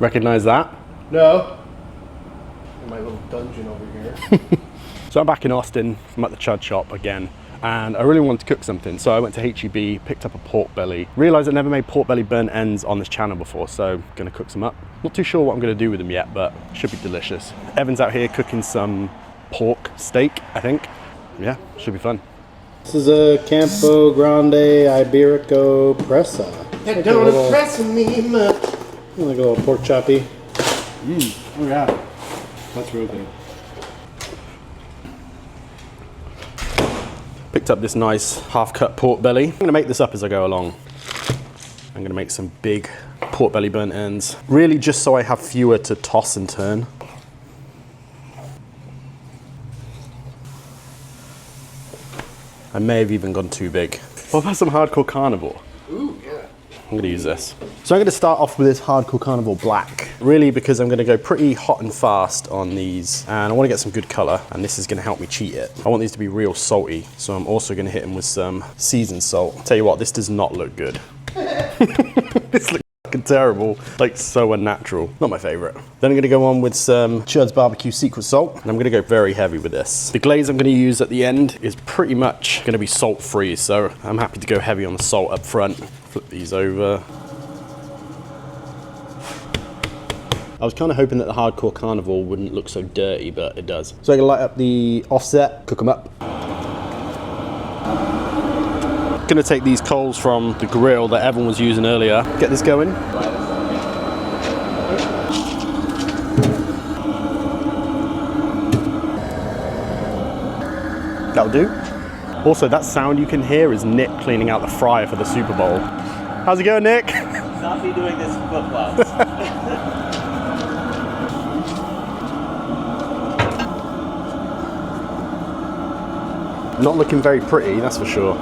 Recognize that? No. In my little dungeon over here. So I'm back in Austin. I'm at the Chud shop again. And I really wanted to cook something, so I went to HEB, picked up a pork belly. Realised I never made pork belly burnt ends on this channel before, so gonna cook some up. Not too sure what I'm gonna do with them yet, but should be delicious. Evan's out here cooking some pork steak, I think. Yeah, should be fun. This is a Campo Grande Iberico Pressa. That don't impress me much. Like a little pork choppy. Oh yeah. That's real good. Picked up this nice half-cut pork belly. I'm gonna make this up as I go along. I'm gonna make some big pork belly burnt ends. Really just so I have fewer to toss and turn. I may have even gone too big. What about some hardcore carnivore? Ooh, yeah. I'm gonna use this. So I'm gonna start off with this hardcore carnivore black. Really because I'm gonna go pretty hot and fast on these, and I wanna get some good color, and this is gonna help me cheat it. I want these to be real salty, so I'm also gonna hit them with some seasoned salt. Tell you what, this does not look good. This looks fucking terrible, like so unnatural. Not my favorite. Then I'm gonna go on with some Chud's barbecue secret salt, and I'm gonna go very heavy with this. The glaze I'm gonna use at the end is pretty much gonna be salt free, so I'm happy to go heavy on the salt up front. Flip these over. I was kind of hoping that the hardcore carnivore wouldn't look so dirty, but it does. So I'm gonna light up the offset, cook them up. Gonna take these coals from the grill that Evan was using earlier. Get this going. That'll do. Also, that sound you can hear is Nick cleaning out the fryer for the Super Bowl. How's it going, Nick? Not be doing this flip-flops. Not looking very pretty, that's for sure.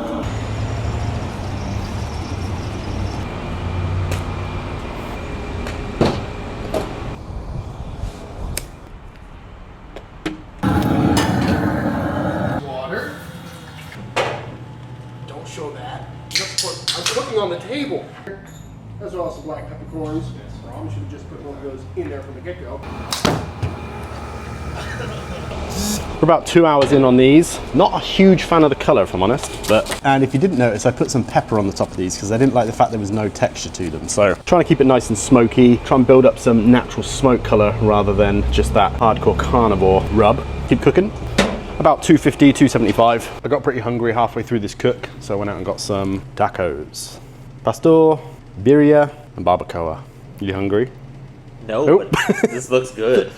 Water. Don't show that. I'm cooking on the table. As well as some black peppercorns. Probably should have just put one of those in there from the get-go. We're about 2 hours in on these. Not a huge fan of the color, if I'm honest. And if you didn't notice, I put some pepper on the top of these because I didn't like the fact there was no texture to them. So trying to keep it nice and smoky, try and build up some natural smoke color rather than just that hardcore carnivore rub. Keep cooking. About 250, 275. I got pretty hungry halfway through this cook, so I went out and got some tacos. Pastor, birria, and barbacoa. You hungry? No, Nope. but this looks good.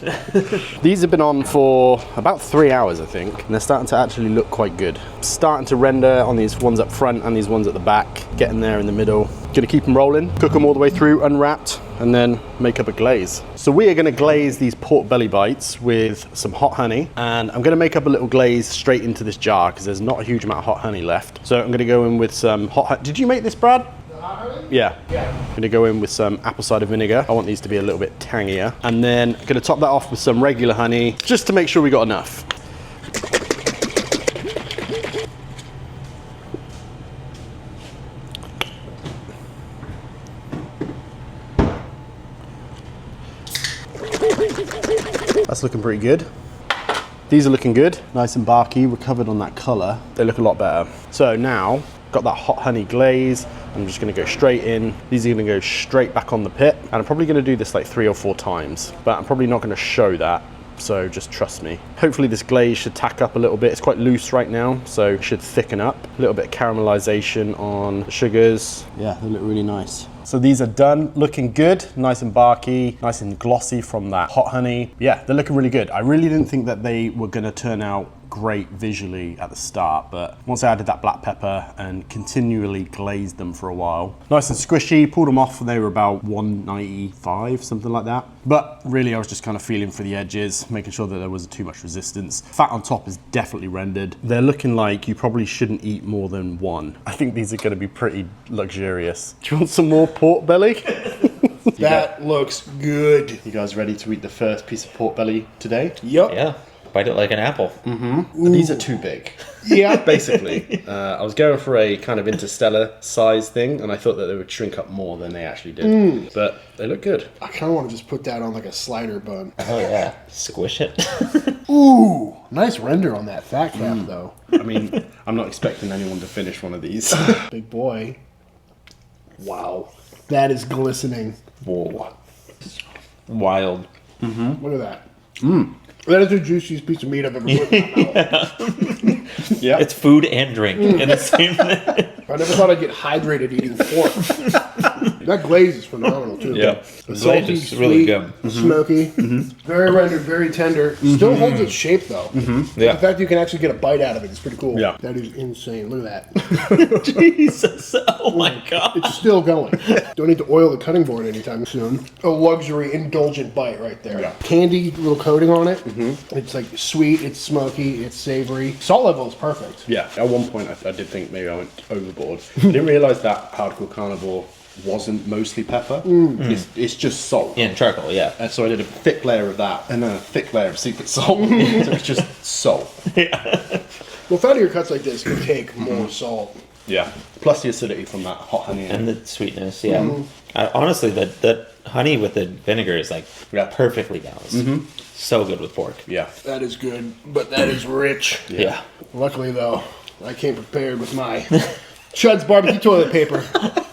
These have been on for about 3 hours, I think, and they're starting to actually look quite good. Starting to render on these ones up front and these ones at the back, getting there in the middle. Gonna keep them rolling, cook them all the way through, unwrapped, and then make up a glaze. So we are gonna glaze these pork belly bites with some hot honey, and I'm gonna make up a little glaze straight into this jar because there's not a huge amount of hot honey left. So I'm gonna go in with some hot honey. Did you make this, Brad? Yeah. I'm gonna go in with some apple cider vinegar. I want these to be a little bit tangier. And then I'm gonna top that off with some regular honey, just to make sure we got enough. That's looking pretty good. These are looking good, nice and barky, recovered on that color. They look a lot better. So now, got that hot honey glaze. I'm just gonna go straight in. These are gonna go straight back on the pit. And I'm probably gonna do this like 3 or 4 times, but I'm probably not gonna show that. So just trust me. Hopefully this glaze should tack up a little bit. It's quite loose right now, so it should thicken up. A little bit of caramelization on the sugars. Yeah, they look really nice. So these are done, looking good, nice and barky, nice and glossy from that hot honey. Yeah, they're looking really good. I really didn't think that they were gonna turn out great visually at the start, but once I added that black pepper and continually glazed them for a while, nice and squishy, pulled them off when they were about 195, something like that. But really I was just kind of feeling for the edges, making sure that there wasn't too much resistance. Fat on top is definitely rendered. They're looking like you probably shouldn't eat more than one. I think these are gonna be pretty luxurious. Do you want some more pork belly? That looks good. You guys ready to eat the first piece of pork belly today? Yup. Yeah. Bite it like an apple. These are too big. Yeah. Basically, I was going for a kind of interstellar size thing, and I thought that they would shrink up more than they actually did. But they look good. I kind of want to just put that on like a slider bun. Oh yeah. Squish it. Ooh, nice render on that fat cap though. I mean, I'm not expecting anyone to finish one of these. Big boy. Wow. That is glistening. Whoa. Wild. Look at that. That is the juiciest piece of meat I've ever put in my mouth. Yeah. It's food and drink in the same thing. I never thought I'd get hydrated eating pork. That glaze is phenomenal too. Yeah. It's The salty, glaze is sweet, really good. smoky, very rendered, very tender. Still holds its shape though. Yeah. The fact that you can actually get a bite out of it is pretty cool. Yeah. That is insane. Look at that. Jesus. Oh my god. It's still going. Don't need to oil the cutting board anytime soon. A luxury, indulgent bite right there. Yeah. Candy, little coating on it. It's like sweet, it's smoky, it's savory. Salt level is perfect. Yeah, at one point I did think maybe I went overboard. I didn't realise that hardcore carnivore wasn't mostly pepper. It's just salt. And charcoal, yeah. And so I did a thick layer of that and then a thick layer of secret salt. So it's just salt. Well, fattier cuts like this can take more salt. Yeah. Plus the acidity from that hot honey. And the sweetness, yeah. Honestly, the honey with the vinegar is like perfectly balanced. So good with pork. Yeah. That is good, but that is rich. Yeah. Luckily, though, I came prepared with my Chud's barbecue toilet paper.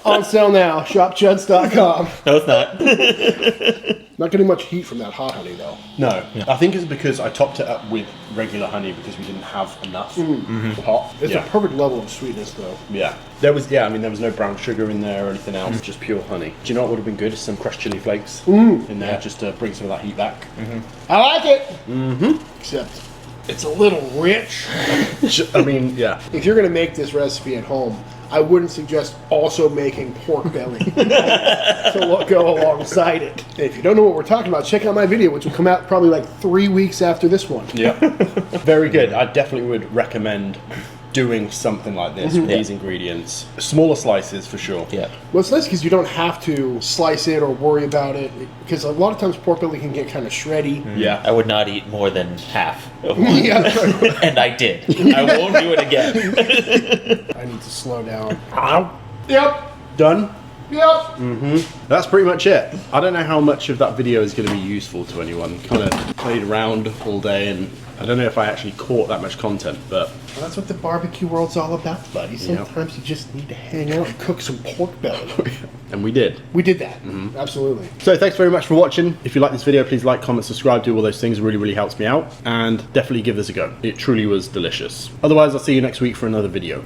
On sale now. ShopChuds.com. No, it's not. Not getting much heat from that hot honey, though. No. I think it's because I topped it up with regular honey because we didn't have enough hot. It's a perfect level of sweetness, though. Yeah. There was no brown sugar in there or anything else, just pure honey. Do you know what would have been good? Some crushed chili flakes in there just to bring some of that heat back. I like it! Except it's a little rich. I mean, yeah. If you're going to make this recipe at home, I wouldn't suggest also making pork belly to go alongside it. And if you don't know what we're talking about, check out my video, which will come out probably like 3 weeks after this one. Yeah. Very good. I definitely would recommend doing something like this with these ingredients. Smaller slices for sure. Yeah. Well, it's nice because you don't have to slice it or worry about it, because a lot of times pork belly can get kind of shreddy. Yeah. I would not eat more than half of one. Yeah. And I did. I won't do it again. I need to slow down. Yep. Done. Yep. That's pretty much it. I don't know how much of that video is going to be useful to anyone. Kind of played around all day and I don't know if I actually caught that much content, but Well, that's what the barbecue world's all about, buddy. Sometimes you just need to hang out and cook some pork belly. and we did. We did that. Absolutely. So thanks very much for watching. If you like this video, please like, comment, subscribe, do all those things. It really, really helps me out. And definitely give this a go. It truly was delicious. Otherwise, I'll see you next week for another video.